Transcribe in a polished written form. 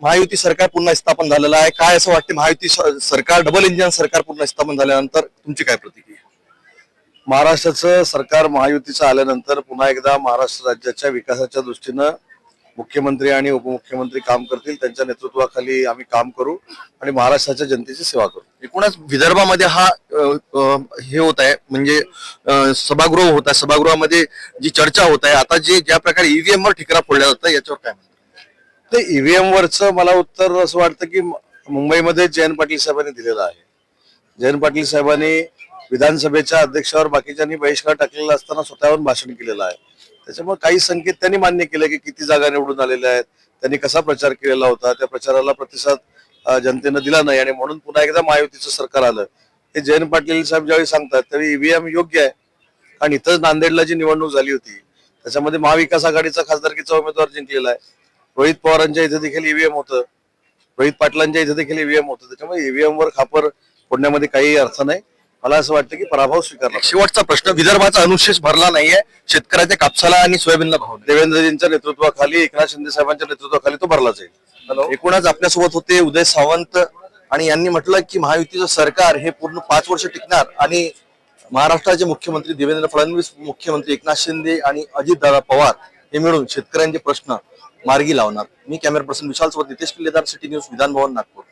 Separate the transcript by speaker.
Speaker 1: महायुती सरकार पुन्हा स्थापन झालेलं आहे. काय असं वाटतं महायुती सरकार डबल इंजिन सरकार पुन्हा स्थापन झाल्यानंतर तुमची काय प्रतिक्रिया?
Speaker 2: महाराष्ट्राचं सरकार महायुतीचं आल्यानंतर पुन्हा एकदा महाराष्ट्र राज्याच्या विकासाच्या दृष्टीनं मुख्यमंत्री आणि उपमुख्यमंत्री काम करतील. त्यांच्या नेतृत्वाखाली आम्ही काम करू आणि महाराष्ट्राच्या जनतेची सेवा करू.
Speaker 1: एकूणच विदर्भामध्ये हा हे होत आहे म्हणजे सभागृह होत आहे. सभागृहामध्ये जी चर्चा होत आहे आता ज्या प्रकारे ईव्हीएम वर ठिकरा फोडला जातं याच्यावर काय म्हणतात?
Speaker 2: ते ईव्हीएम वरचं मला उत्तर असं वाटतं की मुंबईमध्ये जयंत पाटील साहेबांनी दिलेलं आहे. जयंत पाटील साहेबांनी विधानसभेच्या अध्यक्षावर बाकीच्यांनी बहिष्कार टाकलेला असताना स्वतःहून भाषण केलेलं आहे. त्याच्यामुळे काही संकेत त्यांनी मान्य केले की किती जागा निवडून आलेल्या आहेत, त्यांनी कसा प्रचार केलेला होता, त्या प्रचाराला प्रतिसाद जनतेनं दिला नाही आणि म्हणून पुन्हा एकदा महायुतीचं सरकार आलं. हे जयंत पाटील साहेब ज्यावेळी सांगतात त्यावेळी ईव्हीएम योग्य आहे. कारण इथंच नांदेडला जी निवडणूक झाली होती त्याच्यामध्ये महाविकास आघाडीचा खासदारकीचा उमेदवार जिंकलेला आहे. रोहित पवारांच्या इथे देखील ईव्हीएम होतं, रोहित पाटलांच्या इथे देखील ईव्हीएम होतं. त्याच्यामुळे ईव्हीएम वर खापर फोडण्यामध्ये काही अर्थ नाही. मला असं वाटतं की पराभव स्वीकारला.
Speaker 1: शेवटचा प्रश्न, विदर्भाचा अनुशेष भरला नाहीये, शेतकऱ्याच्या कापसाला आणि सोयाबीनला भाव नाही.
Speaker 2: देवेंद्रजींच्या नेतृत्वाखाली, एकनाथ शिंदे साहेबांच्या नेतृत्वाखाली तो भरला जाईल.
Speaker 1: एकूणच आपल्यासोबत होते उदय सावंत आणि यांनी म्हटलं की महायुतीचं सरकार हे पूर्ण 5 वर्ष टिकणार आणि महाराष्ट्राचे मुख्यमंत्री देवेंद्र फडणवीस, मुख्यमंत्री एकनाथ शिंदे आणि अजितदादा पवार हे मिळून शेतकऱ्यांचे प्रश्न मार्गी लावणार. मी कॅमेरा पर्सन विशाल सोबत नितेश किल्लेदार, सिटी न्यूज, विधान भवन, नागपूर.